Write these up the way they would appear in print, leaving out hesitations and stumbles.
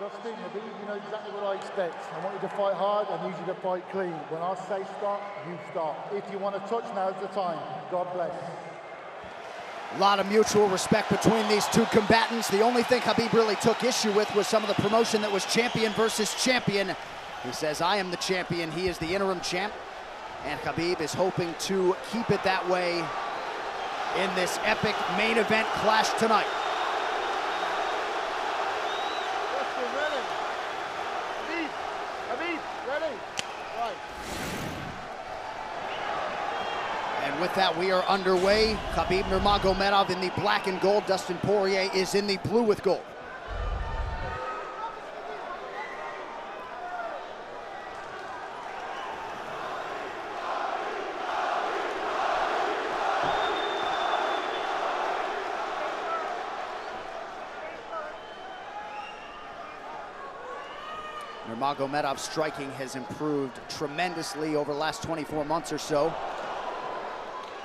Dustin, Habib, you know exactly what I expect. I want you to fight hard, I need you to fight clean. When I say stop, you stop. If you want to touch, now's the time. God bless. A lot of mutual respect between these two combatants. The only thing Khabib really took issue with was some of the promotion that was champion versus champion. He says, I am the champion, he is the interim champ. And Khabib is hoping to keep it that way in this epic main event clash tonight. And with that, we are underway. Khabib Nurmagomedov in the black and gold. Dustin Porье is in the blue with gold. Nurmagomedov's striking has improved tremendously over the last 24 months or so.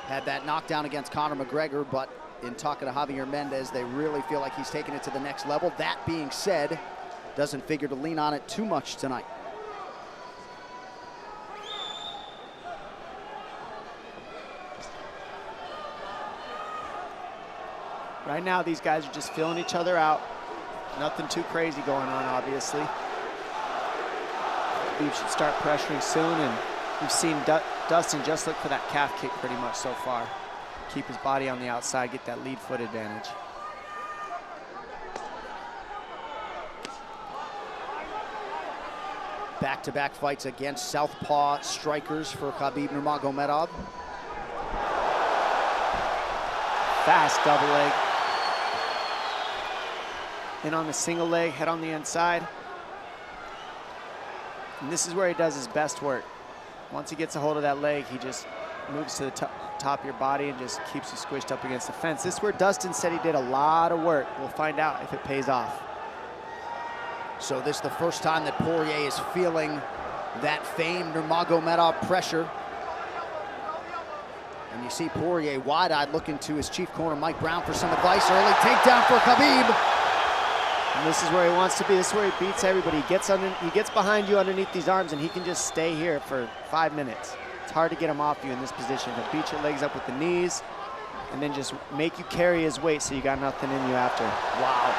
Had that knockdown against Conor McGregor, but in talking to Javier Mendez, they really feel like he's taking it to the next level. That being said, doesn't figure to lean on it too much tonight. Right now, these guys are just feeling each other out. Nothing too crazy going on, obviously. We should start pressuring soon, and we've seen Dustin just look for that calf kick pretty much so far. Keep his body on the outside, get that lead foot advantage. Back-to-back fights against southpaw strikers for Khabib Nurmagomedov. Fast double leg. In on the single leg, head on the inside. And this is where he does his best work. Once he gets a hold of that leg, he just moves to the top of your body and just keeps you squished up against the fence. This is where Dustin said he did a lot of work. We'll find out if it pays off. So this is the first time that Porьe is feeling that famed Nurmagomedov pressure. And you see Porьe wide-eyed looking to his chief corner, Mike Brown, for some advice. Early takedown for Khabib. And this is where he wants to be. This is where he beats everybody. He gets behind you underneath these arms, and he can just stay here for 5 minutes. It's hard to get him off you in this position. He'll beat your legs up with the knees, and then just make you carry his weight so you got nothing in you after. Wow.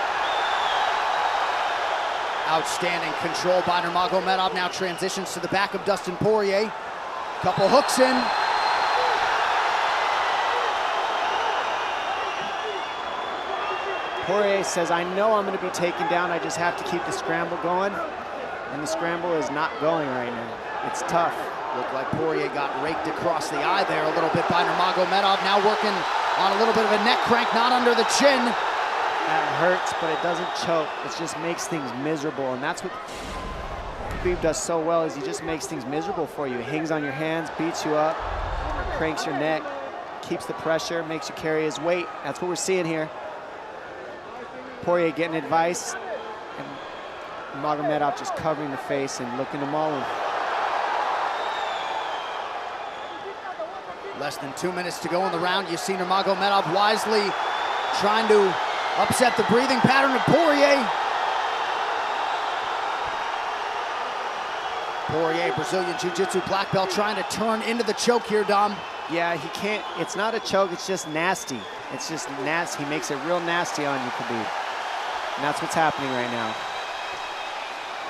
Outstanding control by Nurmagomedov. Now transitions to the back of Dustin Porьe. Couple hooks in. Porьe says, I know I'm going to be taken down. I just have to keep the scramble going. And the scramble is not going right now. It's tough. Looked like Porьe got raked across the eye there a little bit by Nurmagomedov. Now working on a little bit of a neck crank, not under the chin. That hurts, but it doesn't choke. It just makes things miserable. And that's what Khabib does so well, is he just makes things miserable for you. He hangs on your hands, beats you up, cranks your neck, keeps the pressure, makes you carry his weight. That's what we're seeing here. Porьe getting advice, and Nurmagomedov just covering the face and looking to maul him. Less than 2 minutes to go in the round. You see Nurmagomedov wisely trying to upset the breathing pattern of Porьe. Porьe, Brazilian Jiu-Jitsu black belt, trying to turn into the choke here, Dom. Yeah, he can't. It's not a choke, it's just nasty. It's just nasty. He makes it real nasty on you, Khabib. And that's what's happening right now.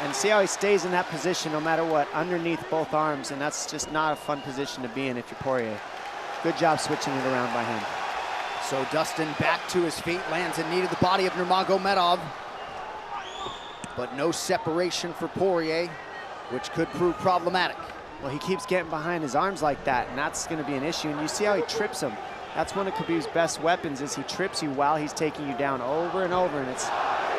And see how he stays in that position no matter what, underneath both arms, and that's just not a fun position to be in if you're Porьe. Good job switching it around by him. So Dustin back to his feet, lands in knee to the body of Nurmagomedov. But no separation for Porьe, which could prove problematic. Well, he keeps getting behind his arms like that, and that's going to be an issue. And you see how he trips him. That's one of Khabib's best weapons, is he trips you while he's taking you down over and over. And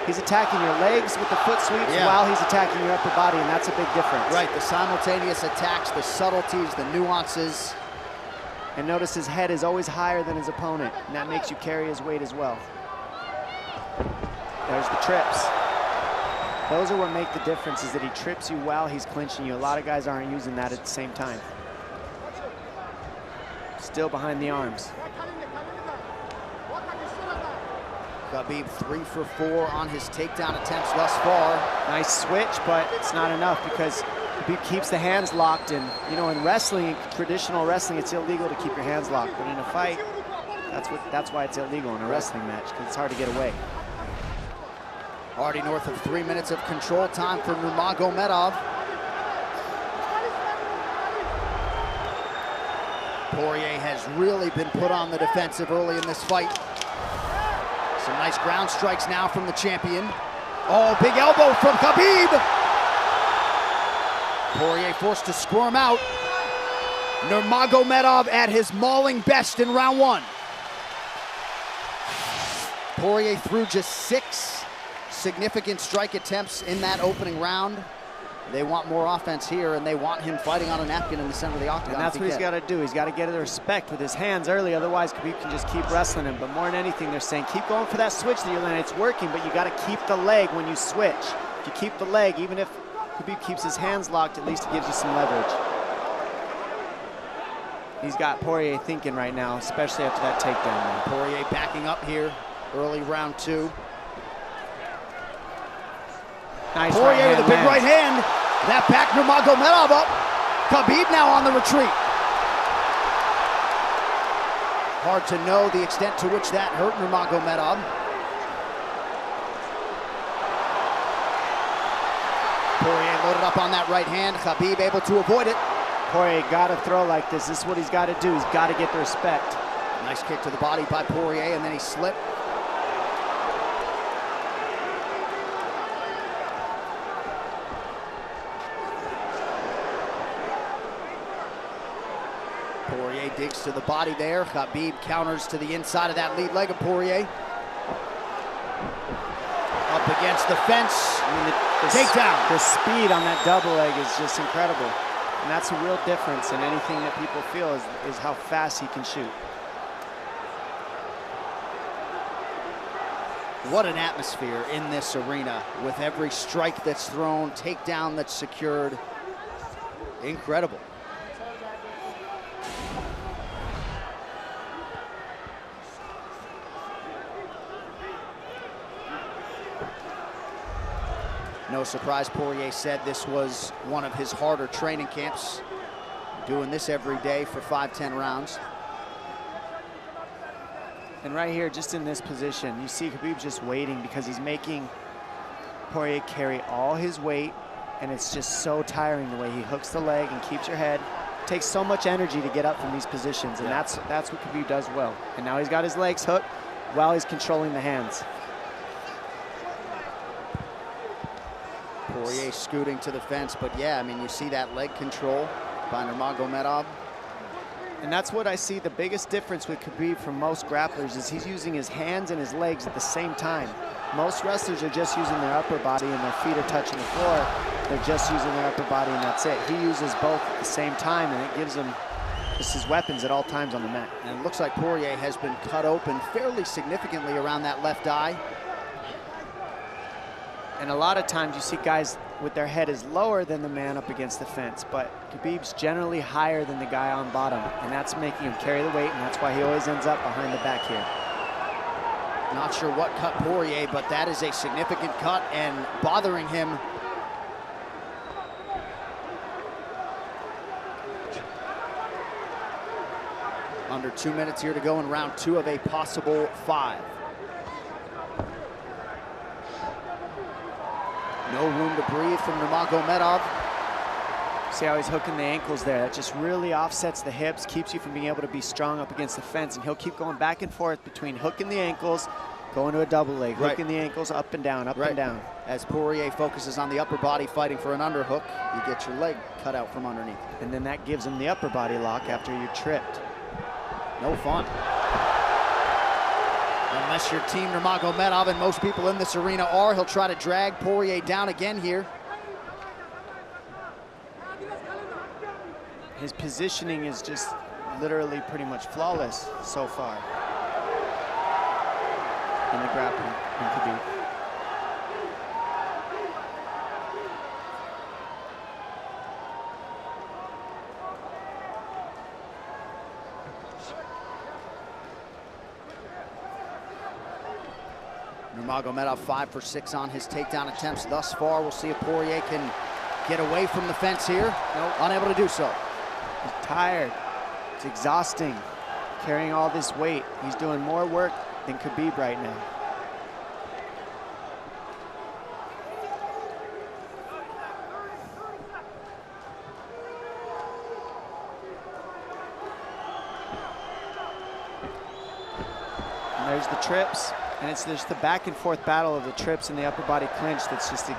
he's attacking your legs with the foot sweeps while he's attacking your upper body, and that's a big difference. Right, the simultaneous attacks, the subtleties, the nuances. And notice his head is always higher than his opponent, and that makes you carry his weight as well. There's the trips. Those are what make the difference, is that he trips you while he's clinching you. A lot of guys aren't using that at the same time. Still behind the arms. Khabib 3 for 4 on his takedown attempts thus far. Nice switch, but it's not enough because Khabib keeps the hands locked. And you know, in wrestling, traditional wrestling, it's illegal to keep your hands locked. But in a fight, that's why it's illegal in a wrestling match, because it's hard to get away. Already north of 3 minutes of control time for Nurmagomedov. Porье has really been put on the defensive early in this fight. Some nice ground strikes now from the champion. Oh, big elbow from Khabib. Porьe forced to squirm out. Nurmagomedov at his mauling best in round 1. Porьe threw just 6 significant strike attempts in that opening round. They want more offense here, and they want him fighting on a napkin in the center of the octagon. And that's what he's got to do. He's got to get the respect with his hands early, otherwise Khabib can just keep wrestling him. But more than anything, they're saying keep going for that switch that you're landing. It's working, but you got to keep the leg when you switch. If you keep the leg, even if Khabib keeps his hands locked, at least it gives you some leverage. He's got Porьe thinking right now, especially after that takedown. Porьe backing up here, early round 2. Nice Porьe with a big right hand. That backed Nurmagomedov up. Khabib now on the retreat. Hard to know the extent to which that hurt Nurmagomedov. Porьe loaded up on that right hand. Khabib able to avoid it. Porьe got to throw like this. This is what he's got to do. He's got to get the respect. Nice kick to the body by Porьe, and then he slipped. Porьe digs to the body there. Khabib counters to the inside of that lead leg of Porьe. Up against the fence. I mean, the takedown. The speed on that double leg is just incredible. And that's a real difference in anything that people feel is how fast he can shoot. What an atmosphere in this arena with every strike that's thrown, takedown that's secured. Incredible. No surprise, Porьe said this was one of his harder training camps. Doing this every day for 5-10 rounds. And right here, just in this position, you see Khabib just waiting because he's making Porьe carry all his weight, and it's just so tiring the way he hooks the leg and keeps your head. It takes so much energy to get up from these positions, and that's what Khabib does well. And now he's got his legs hooked while he's controlling the hands. Porьe scooting to the fence, but yeah, I mean, you see that leg control by Nurmagomedov. And that's what I see the biggest difference with Khabib from most grapplers is he's using his hands and his legs at the same time. Most wrestlers are just using their upper body and their feet are touching the floor. They're just using their upper body and that's it. He uses both at the same time, and it gives him just his weapons at all times on the mat. And it looks like Porьe has been cut open fairly significantly around that left eye. And a lot of times you see guys with their head is lower than the man up against the fence, but Khabib's generally higher than the guy on bottom, and that's making him carry the weight, and that's why he always ends up behind the back here. Not sure what cut Porьe, but that is a significant cut and bothering him. Under 2 minutes here to go in round 2 of a possible 5. No room to breathe from Nurmagomedov. See how he's hooking the ankles there. That just really offsets the hips, keeps you from being able to be strong up against the fence, and he'll keep going back and forth between hooking the ankles, going to a double leg, hooking the ankles up and down, up and down. As Porьe focuses on the upper body fighting for an underhook, you get your leg cut out from underneath. And then that gives him the upper body lock after you're tripped. No fun. Unless you're Team Nurmagomedov, and most people in this arena are, he'll try to drag Porьe down again here. His positioning is just literally pretty much flawless so far in the grappling in Khabib. Nurmagomedov 5 for 6 on his takedown attempts thus far. We'll see if Porье can get away from the fence here. Nope. Unable to do so. He's tired. It's exhausting, carrying all this weight. He's doing more work than Khabib right now. And there's the trips, and it's just the back and forth battle of the trips and the upper body clinch that's just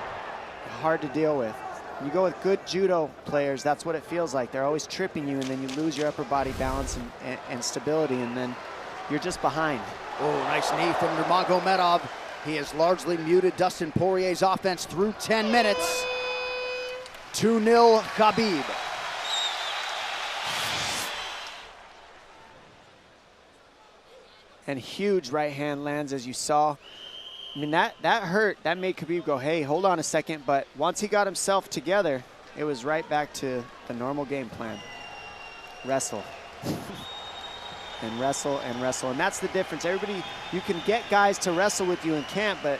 hard to deal with. When you go with good judo players, that's what it feels like. They're always tripping you, and then you lose your upper body balance and stability, and then you're just behind. Oh, nice knee from Nurmagomedov. He has largely muted Dustin Poirier's offense through 10 minutes. 2-0 Khabib. And huge right hand lands, as you saw. I mean, that hurt. That made Khabib go, hey, hold on a second. But once he got himself together, it was right back to the normal game plan. Wrestle. And wrestle and wrestle. And that's the difference. Everybody, you can get guys to wrestle with you in camp, but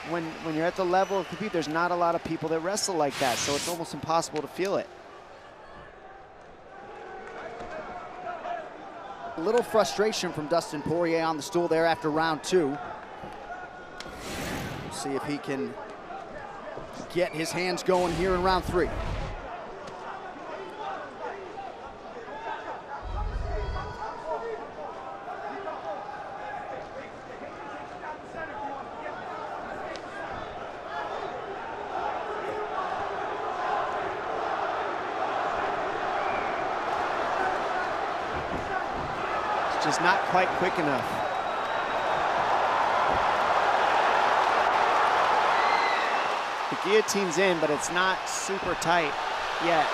when you're at the level of Khabib, there's not a lot of people that wrestle like that. So it's almost impossible to feel it. A little frustration from Dustin Porье on the stool there after round 2. We'll see if he can get his hands going here in round 3. Just not quite quick enough. The guillotine's in, but it's not super tight yet.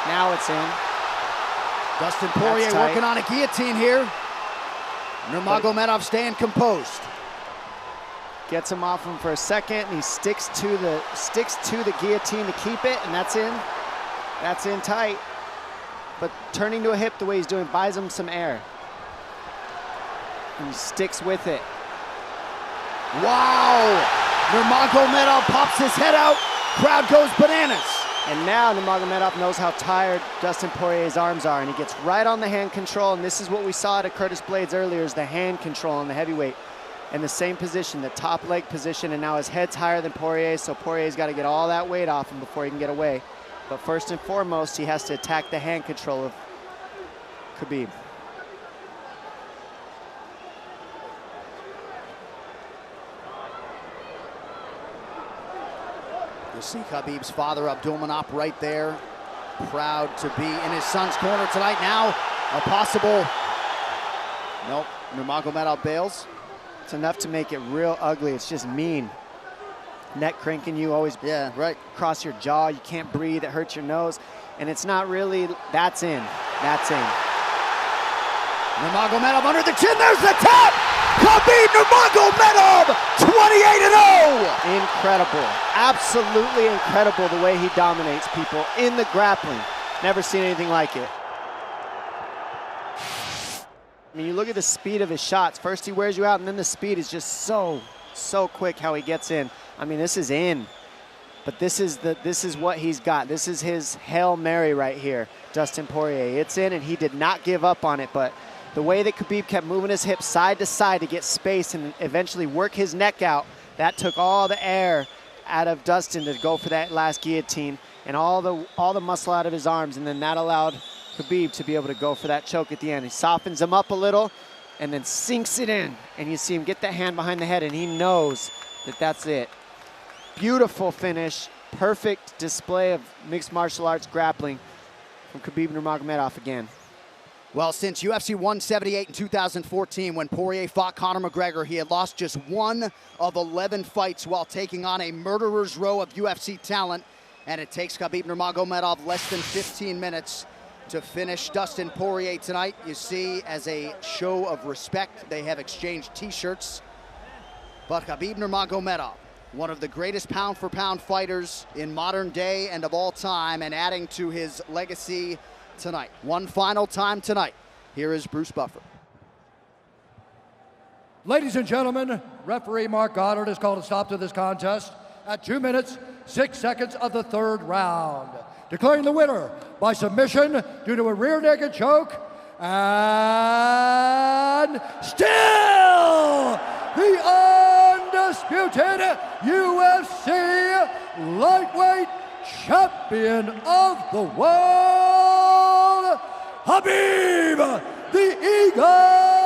Now it's in. Dustin Porьye working on a guillotine here. Nurmagomedov staying composed. Gets him off him for a second, and he sticks to the guillotine to keep it, and that's in. That's in tight. But turning to a hip the way he's doing buys him some air. And he sticks with it. Wow! Nurmagomedov pops his head out. Crowd goes bananas. And now Nurmagomedov knows how tired Dustin Poirier's arms are, and he gets right on the hand control, and this is what we saw at Curtis Blaydes earlier, is the hand control on the heavyweight. In the same position, the top leg position, and now his head's higher than Poirier's, so Poirier's got to get all that weight off him before he can get away. But first and foremost, he has to attack the hand control of Khabib. You see Khabib's father, Abdulmanap, right there. Proud to be in his son's corner tonight. Now, a possible... Nope, Nurmagomedov bails. It's enough to make it real ugly. It's just mean. Neck cranking you, always across your jaw. You can't breathe, it hurts your nose. And it's not really, that's in, that's in. Nurmagomedov under the chin, there's the tap! Khabib Nurmagomedov, 28-0! Incredible, absolutely incredible the way he dominates people in the grappling. Never seen anything like it. I mean, you look at the speed of his shots. First he wears you out, and then the speed is just so quick how he gets in. I mean, this is in, but this is what he's got. This is his Hail Mary right here, Dustin Porьye. It's in, and he did not give up on it, but the way that Khabib kept moving his hips side to side to get space and eventually work his neck out, that took all the air out of Dustin to go for that last guillotine and all the muscle out of his arms, and then that allowed Khabib to be able to go for that choke at the end. He softens him up a little and then sinks it in, and you see him get that hand behind the head, and he knows that that's it. Beautiful finish, perfect display of mixed martial arts grappling from Khabib Nurmagomedov again. Well, since UFC 178 in 2014, when Porьye fought Conor McGregor, he had lost just 1 of 11 fights while taking on a murderer's row of UFC talent, and it takes Khabib Nurmagomedov less than 15 minutes to finish Dustin Porьye tonight. You see, as a show of respect, they have exchanged t-shirts. But Khabib Nurmagomedov, one of the greatest pound-for-pound fighters in modern day and of all time, and adding to his legacy tonight. One final time tonight. Here is Bruce Buffer. Ladies and gentlemen, referee Mark Goddard has called a stop to this contest at 2 minutes, 6 seconds of the third round, declaring the winner by submission due to a rear naked choke, and still the undisputed UFC lightweight champion of the world, Hhabib the Eagle